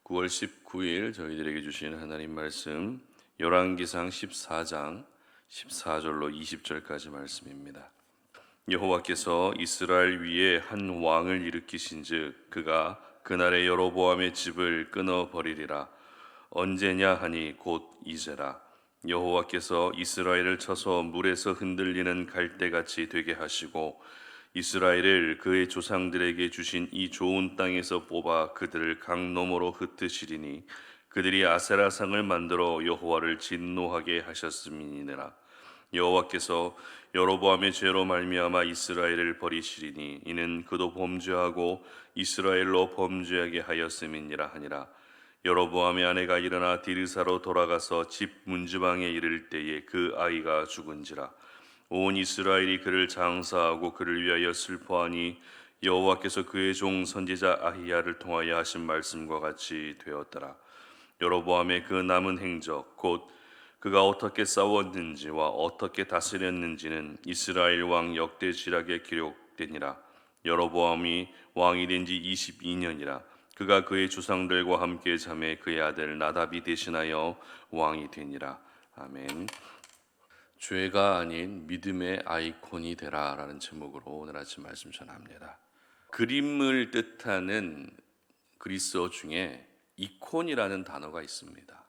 9월 19일 저희들에게 주신 하나님 말씀 열왕기상 14장 14절로 20절까지 말씀입니다. 여호와께서 이스라엘 위에 한 왕을 일으키신즉 그가 그날에 여로보암의 집을 끊어 버리리라. 언제냐 하니 곧 이제라. 여호와께서 이스라엘을 쳐서 물에서 흔들리는 갈대같이 되게 하시고 이스라엘을 그의 조상들에게 주신 이 좋은 땅에서 뽑아 그들을 강 너머로 흩으시리니 그들이 아세라상을 만들어 여호와를 진노하게 하셨음이니라. 여호와께서 여로보암의 죄로 말미암아 이스라엘을 버리시리니 이는 그도 범죄하고 이스라엘로 범죄하게 하였음이니라 하니라. 여로보암의 아내가 일어나 디르사로 돌아가서 집 문지방에 이를 때에 그 아이가 죽은지라. 온 이스라엘이 그를 장사하고 그를 위하여 슬퍼하니 여호와께서 그의 종 선지자 아히야를 통하여 하신 말씀과 같이 되었더라. 여로보암의 그 남은 행적 곧 그가 어떻게 싸웠는지와 어떻게 다스렸는지는 이스라엘 왕 역대지략에 기록되니라. 여로보암이 왕이 된 지 22년이라. 그가 그의 조상들과 함께 잠에 그의 아들 나답이 대신하여 왕이 되니라. 아멘. 죄가 아닌 믿음의 아이콘이 되라라는 제목으로 오늘 아침 말씀 전합니다. 그림을 뜻하는 그리스어 중에 이콘이라는 단어가 있습니다.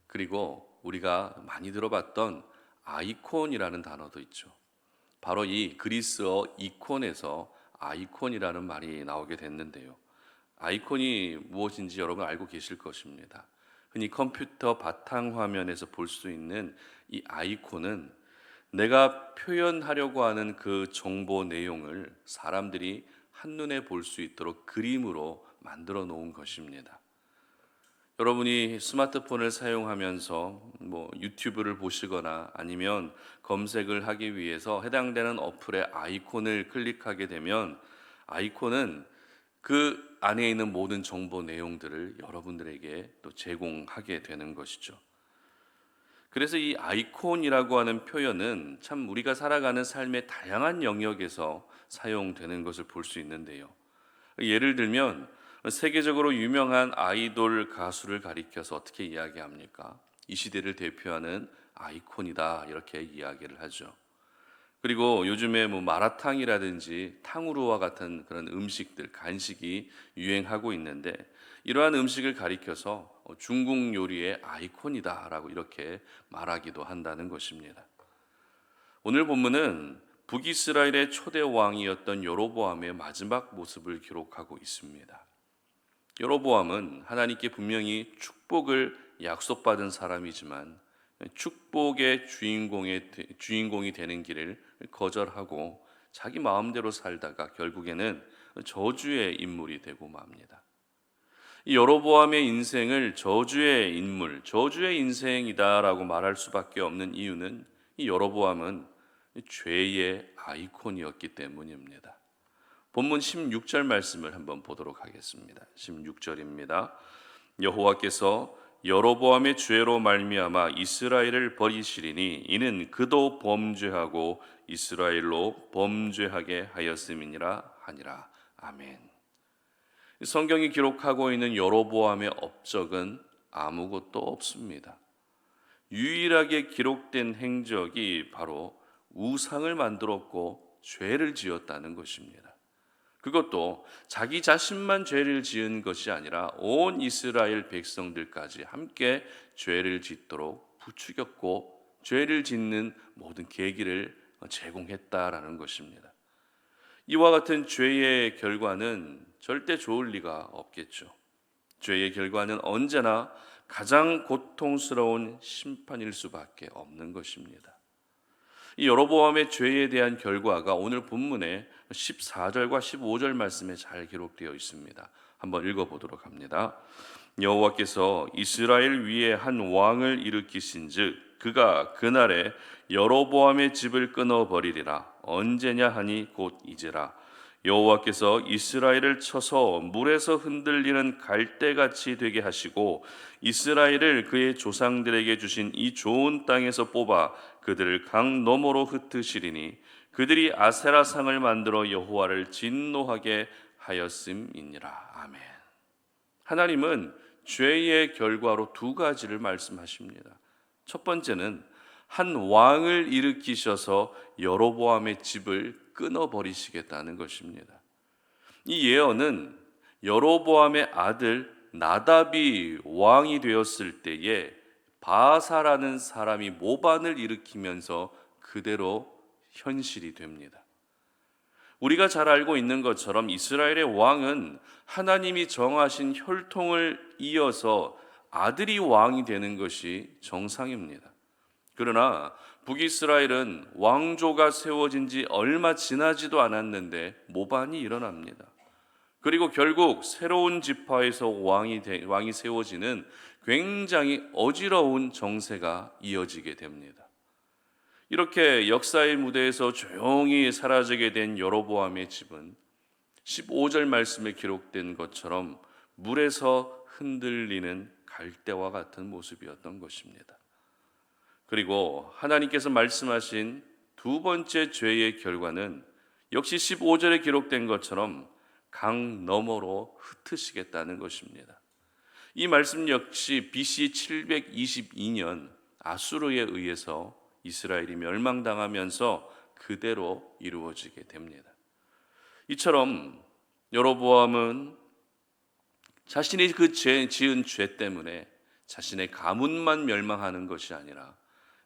그리고 우리가 많이 들어봤던 아이콘이라는 단어도 있죠. 바로 이 그리스어 이콘에서 아이콘이라는 말이 나오게 됐는데요. 아이콘이 무엇인지 여러분 알고 계실 것입니다. 흔히 컴퓨터 바탕화면에서 볼 수 있는 이 아이콘은 내가 표현하려고 하는 그 정보 내용을 사람들이 한눈에 볼 수 있도록 그림으로 만들어 놓은 것입니다. 여러분이 스마트폰을 사용하면서 유튜브를 보시거나 아니면 검색을 하기 위해서 해당되는 어플의 아이콘을 클릭하게 되면 아이콘은 그 안에 있는 모든 정보 내용들을 여러분들에게 또 제공하게 되는 것이죠. 그래서 이 아이콘이라고 하는 표현은 참 우리가 살아가는 삶의 다양한 영역에서 사용되는 것을 볼 수 있는데요. 예를 들면 세계적으로 유명한 아이돌 가수를 가리켜서 어떻게 이야기합니까? 이 시대를 대표하는 아이콘이다 이렇게 이야기를 하죠. 그리고 요즘에 마라탕이라든지 탕후루와 같은 그런 음식들, 간식이 유행하고 있는데 이러한 음식을 가리켜서 중국 요리의 아이콘이다라고 이렇게 말하기도 한다는 것입니다. 오늘 본문은 북이스라엘의 초대 왕이었던 여로보암의 마지막 모습을 기록하고 있습니다. 여로보암은 하나님께 분명히 축복을 약속받은 사람이지만 축복의 주인공이 되는 길을 거절하고 자기 마음대로 살다가 결국에는 저주의 인물이 되고 맙니다. 이 여로보암의 인생을 저주의 인물, 저주의 인생이다라고 말할 수밖에 없는 이유는 이 여로보암은 죄의 아이콘이었기 때문입니다. 본문 16절 말씀을 한번 보도록 하겠습니다. 16절입니다. 여호와께서 여로보암의 죄로 말미암아 이스라엘을 버리시리니 이는 그도 범죄하고 이스라엘로 범죄하게 하였음이니라 하니라. 아멘. 성경이 기록하고 있는 여로보암의 업적은 아무것도 없습니다. 유일하게 기록된 행적이 바로 우상을 만들었고 죄를 지었다는 것입니다. 그것도 자기 자신만 죄를 지은 것이 아니라 온 이스라엘 백성들까지 함께 죄를 짓도록 부추겼고 죄를 짓는 모든 계기를 제공했다라는 것입니다. 이와 같은 죄의 결과는 절대 좋을 리가 없겠죠. 죄의 결과는 언제나 가장 고통스러운 심판일 수밖에 없는 것입니다. 이 여로보암의 죄에 대한 결과가 오늘 본문의 14절과 15절 말씀에 잘 기록되어 있습니다. 한번 읽어보도록 합니다. 여호와께서 이스라엘 위에 한 왕을 일으키신즉 그가 그날에 여로보암의 집을 끊어 버리리라. 언제냐 하니 곧 이제라. 여호와께서 이스라엘을 쳐서 물에서 흔들리는 갈대같이 되게 하시고 이스라엘을 그의 조상들에게 주신 이 좋은 땅에서 뽑아 그들을 강 너머로 흩으시리니 그들이 아세라상을 만들어 여호와를 진노하게 하였음이니라. 아멘. 하나님은 죄의 결과로 두 가지를 말씀하십니다. 첫 번째는 한 왕을 일으키셔서 여로보암의 집을 끊어버리시겠다는 것입니다. 이 예언은 여로보암의 아들 나답이 왕이 되었을 때에 바아사라는 사람이 모반을 일으키면서 그대로 현실이 됩니다. 우리가 잘 알고 있는 것처럼 이스라엘의 왕은 하나님이 정하신 혈통을 이어서 아들이 왕이 되는 것이 정상입니다. 그러나 북이스라엘은 왕조가 세워진 지 얼마 지나지도 않았는데 모반이 일어납니다. 그리고 결국 새로운 지파에서 왕이 세워지는 굉장히 어지러운 정세가 이어지게 됩니다. 이렇게 역사의 무대에서 조용히 사라지게 된 여로보암의 집은 15절 말씀에 기록된 것처럼 물에서 흔들리는 갈대와 같은 모습이었던 것입니다. 그리고 하나님께서 말씀하신 두 번째 죄의 결과는 역시 15절에 기록된 것처럼 강 너머로 흩으시겠다는 것입니다. 이 말씀 역시 BC 722년 아수르에 의해서 이스라엘이 멸망당하면서 그대로 이루어지게 됩니다. 이처럼 여로보암은 자신이 지은 죄 때문에 자신의 가문만 멸망하는 것이 아니라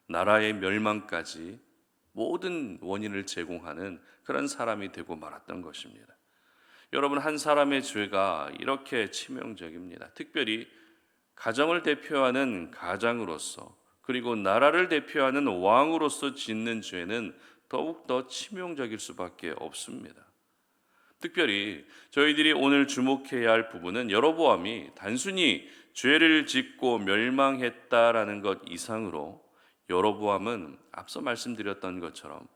나라의 멸망까지 모든 원인을 제공하는 그런 사람이 되고 말았던 것입니다. 여러분, 한 사람의 죄가 이렇게 치명적입니다. 특별히 가정을 대표하는 가장으로서 그리고 나라를 대표하는 왕으로서 짓는 죄는 더욱더 치명적일 수밖에 없습니다. 특별히 저희들이 오늘 주목해야 할 부분은 여로보암이 단순히 죄를 짓고 멸망했다라는 것 이상으로 여로보암은 앞서 말씀드렸던 것처럼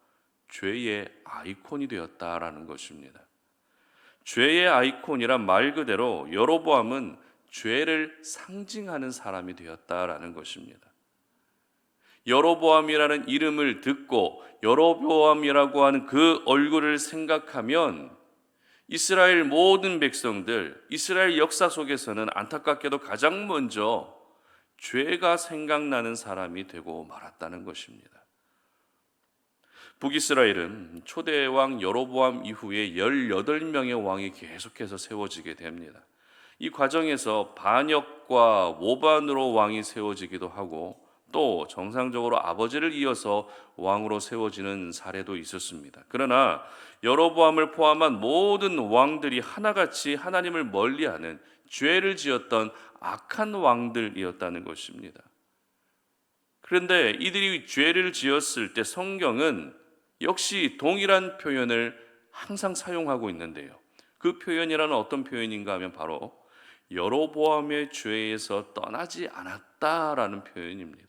죄의 아이콘이 되었다라는 것입니다. 죄의 아이콘이란 말 그대로 여로보암은 죄를 상징하는 사람이 되었다라는 것입니다. 여로보암이라는 이름을 듣고 여로보암이라고 하는 그 얼굴을 생각하면 이스라엘 모든 백성들, 이스라엘 역사 속에서는 안타깝게도 가장 먼저 죄가 생각나는 사람이 되고 말았다는 것입니다. 북이스라엘은 초대왕 여로보암 이후에 18명의 왕이 계속해서 세워지게 됩니다. 이 과정에서 반역과 모반으로 왕이 세워지기도 하고 또 정상적으로 아버지를 이어서 왕으로 세워지는 사례도 있었습니다. 그러나 여로보암을 포함한 모든 왕들이 하나같이 하나님을 멀리하는 죄를 지었던 악한 왕들이었다는 것입니다. 그런데 이들이 죄를 지었을 때 성경은 역시 동일한 표현을 항상 사용하고 있는데요. 그 표현이라는 어떤 표현인가 하면 바로 여로보암의 죄에서 떠나지 않았다라는 표현입니다.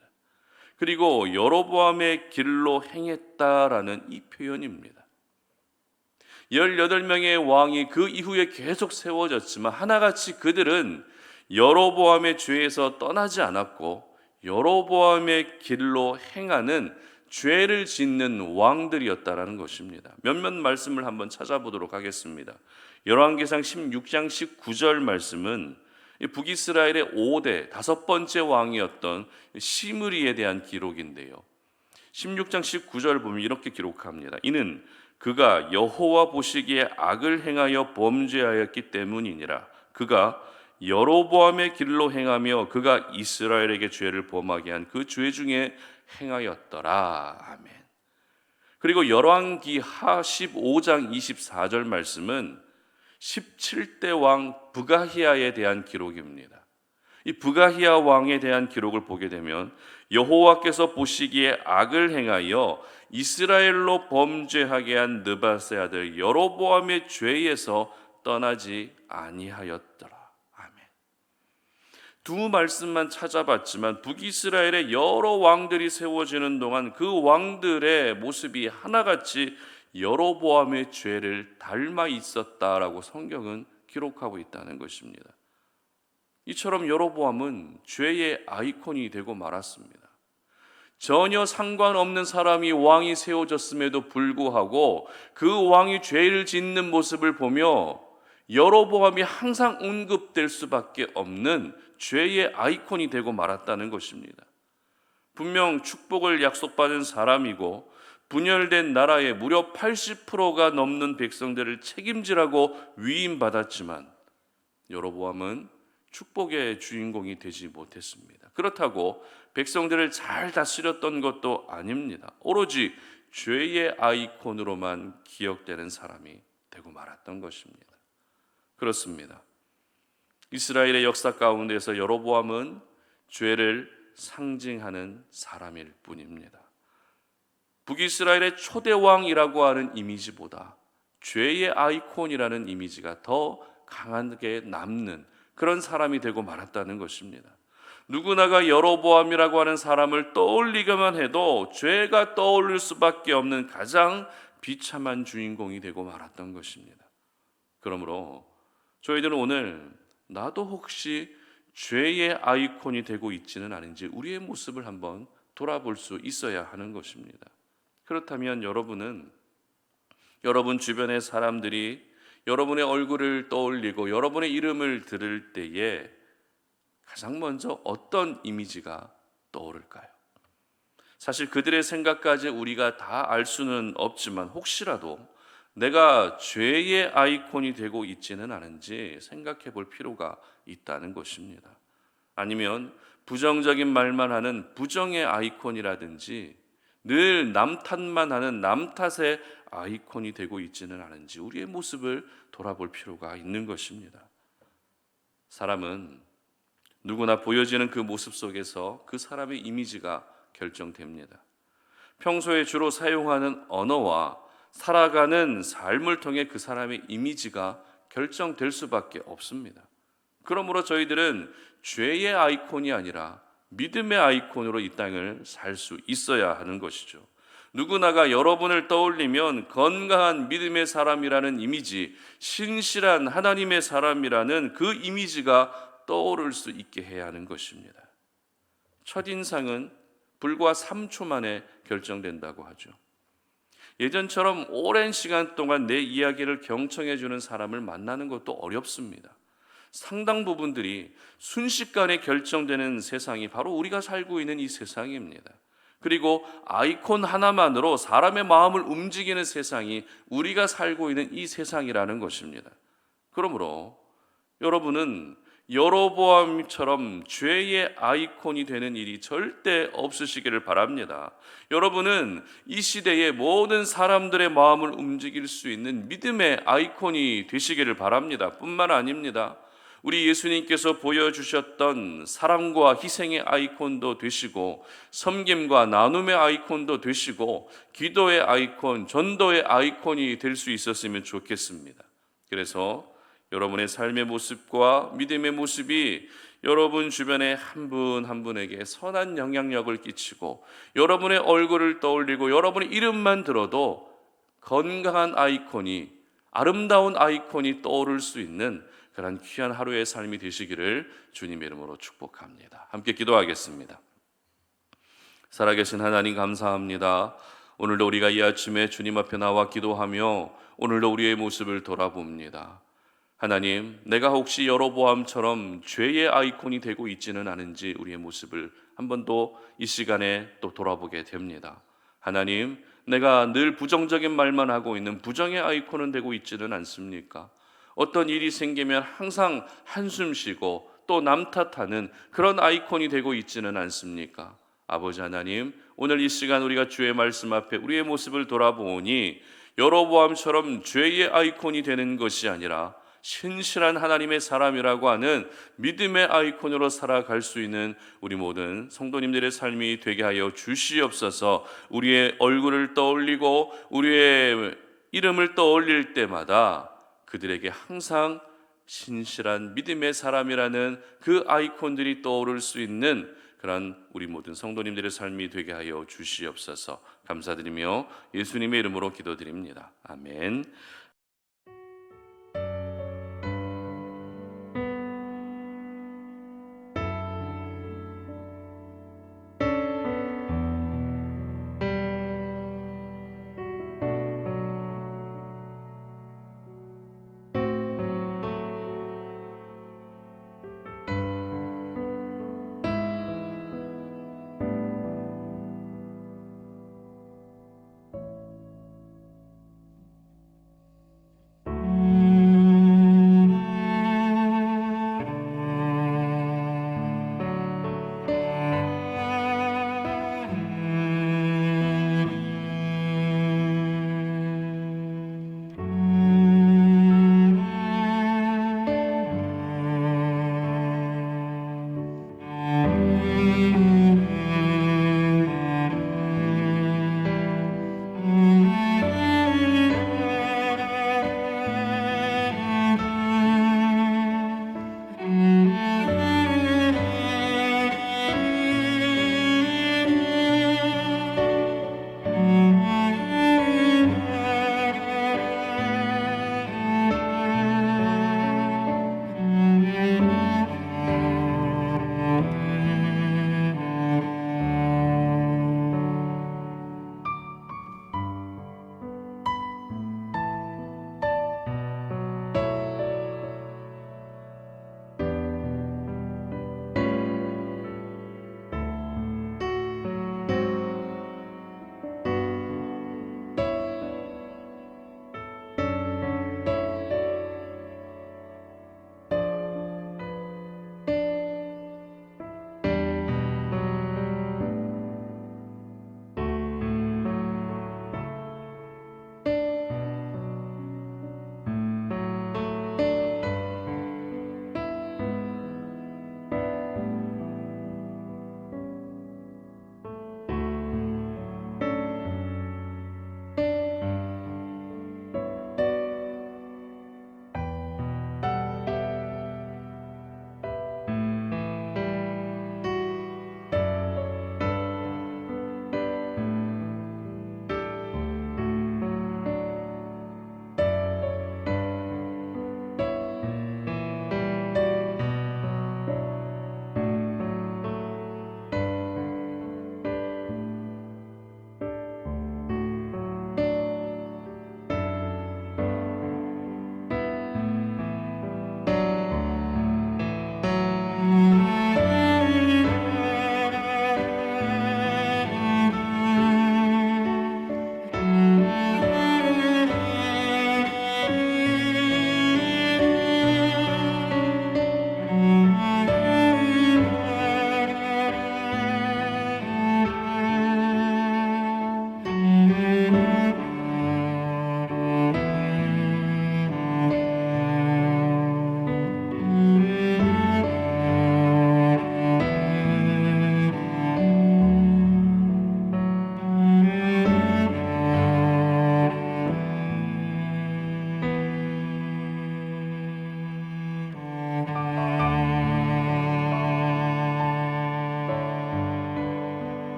그리고 여로보암의 길로 행했다라는 이 표현입니다. 18명의 왕이 그 이후에 계속 세워졌지만 하나같이 그들은 여로보암의 죄에서 떠나지 않았고 여로보암의 길로 행하는 죄를 짓는 왕들이었다라는 것입니다. 몇몇 말씀을 한번 찾아보도록 하겠습니다. 열왕기상 16장 19절 말씀은 북이스라엘의 5대 다섯 번째 왕이었던 시므리에 대한 기록인데요. 16장 19절 보면 이렇게 기록합니다. 이는 그가 여호와 보시기에 악을 행하여 범죄하였기 때문이니라. 그가 여로보암의 길로 행하며 그가 이스라엘에게 죄를 범하게 한 그 죄 중에 행하였더라. 아멘. 그리고 열왕기하 15장 24절 말씀은 17대 왕 브가히아에 대한 기록입니다. 이 브가히아 왕에 대한 기록을 보게 되면 여호와께서 보시기에 악을 행하여 이스라엘로 범죄하게 한 느밧의 아들 여로보암의 죄에서 떠나지 아니하였더라. 아멘. 두 말씀만 찾아봤지만 북이스라엘의 여러 왕들이 세워지는 동안 그 왕들의 모습이 하나같이 여로보암의 죄를 닮아 있었다라고 성경은 기록하고 있다는 것입니다. 이처럼 여로보암은 죄의 아이콘이 되고 말았습니다. 전혀 상관없는 사람이 왕이 세워졌음에도 불구하고 그 왕이 죄를 짓는 모습을 보며 여로보암이 항상 언급될 수밖에 없는 죄의 아이콘이 되고 말았다는 것입니다. 분명 축복을 약속받은 사람이고 분열된 나라의 무려 80%가 넘는 백성들을 책임지라고 위임받았지만 여로보암은 축복의 주인공이 되지 못했습니다. 그렇다고 백성들을 잘 다스렸던 것도 아닙니다. 오로지 죄의 아이콘으로만 기억되는 사람이 되고 말았던 것입니다. 그렇습니다. 이스라엘의 역사 가운데서 여로보암은 죄를 상징하는 사람일 뿐입니다. 북이스라엘의 초대왕이라고 하는 이미지보다 죄의 아이콘이라는 이미지가 더 강하게 남는 그런 사람이 되고 말았다는 것입니다. 누구나가 여로보암이라고 하는 사람을 떠올리기만 해도 죄가 떠올릴 수밖에 없는 가장 비참한 주인공이 되고 말았던 것입니다. 그러므로 저희들은 오늘 나도 혹시 죄의 아이콘이 되고 있지는 않은지 우리의 모습을 한번 돌아볼 수 있어야 하는 것입니다. 그렇다면 여러분은 여러분 주변의 사람들이 여러분의 얼굴을 떠올리고 여러분의 이름을 들을 때에 가장 먼저 어떤 이미지가 떠오를까요? 사실 그들의 생각까지 우리가 다 알 수는 없지만 혹시라도 내가 죄의 아이콘이 되고 있지는 않은지 생각해 볼 필요가 있다는 것입니다. 아니면 부정적인 말만 하는 부정의 아이콘이라든지 늘 남 탓만 하는 남 탓의 아이콘이 되고 있지는 않은지 우리의 모습을 돌아볼 필요가 있는 것입니다. 사람은 누구나 보여지는 그 모습 속에서 그 사람의 이미지가 결정됩니다. 평소에 주로 사용하는 언어와 살아가는 삶을 통해 그 사람의 이미지가 결정될 수밖에 없습니다. 그러므로 저희들은 죄의 아이콘이 아니라 믿음의 아이콘으로 이 땅을 살 수 있어야 하는 것이죠. 누구나가 여러분을 떠올리면 건강한 믿음의 사람이라는 이미지, 신실한 하나님의 사람이라는 그 이미지가 떠오를 수 있게 해야 하는 것입니다. 첫인상은 불과 3초 만에 결정된다고 하죠. 예전처럼 오랜 시간 동안 내 이야기를 경청해 주는 사람을 만나는 것도 어렵습니다. 상당 부분들이 순식간에 결정되는 세상이 바로 우리가 살고 있는 이 세상입니다. 그리고 아이콘 하나만으로 사람의 마음을 움직이는 세상이 우리가 살고 있는 이 세상이라는 것입니다. 그러므로 여러분은 여로보암처럼 죄의 아이콘이 되는 일이 절대 없으시기를 바랍니다. 여러분은 이 시대의 모든 사람들의 마음을 움직일 수 있는 믿음의 아이콘이 되시기를 바랍니다. 뿐만 아닙니다. 우리 예수님께서 보여주셨던 사랑과 희생의 아이콘도 되시고 섬김과 나눔의 아이콘도 되시고 기도의 아이콘, 전도의 아이콘이 될 수 있었으면 좋겠습니다. 그래서 여러분의 삶의 모습과 믿음의 모습이 여러분 주변의 한 분 한 분에게 선한 영향력을 끼치고 여러분의 얼굴을 떠올리고 여러분의 이름만 들어도 건강한 아이콘이, 아름다운 아이콘이 떠오를 수 있는 그런 귀한 하루의 삶이 되시기를 주님의 이름으로 축복합니다. 함께 기도하겠습니다. 살아계신 하나님 감사합니다. 오늘도 우리가 이 아침에 주님 앞에 나와 기도하며 오늘도 우리의 모습을 돌아봅니다. 하나님, 내가 혹시 여로보암처럼 죄의 아이콘이 되고 있지는 않은지 우리의 모습을 한 번 더 이 시간에 또 돌아보게 됩니다. 하나님, 내가 늘 부정적인 말만 하고 있는 부정의 아이콘은 되고 있지는 않습니까? 어떤 일이 생기면 항상 한숨 쉬고 또 남 탓하는 그런 아이콘이 되고 있지는 않습니까? 아버지 하나님, 오늘 이 시간 우리가 주의 말씀 앞에 우리의 모습을 돌아보니 여로보암처럼 죄의 아이콘이 되는 것이 아니라 신실한 하나님의 사람이라고 하는 믿음의 아이콘으로 살아갈 수 있는 우리 모든 성도님들의 삶이 되게 하여 주시옵소서. 우리의 얼굴을 떠올리고 우리의 이름을 떠올릴 때마다 그들에게 항상 신실한 믿음의 사람이라는 그 아이콘들이 떠오를 수 있는 그런 우리 모든 성도님들의 삶이 되게 하여 주시옵소서. 감사드리며 예수님의 이름으로 기도드립니다. 아멘.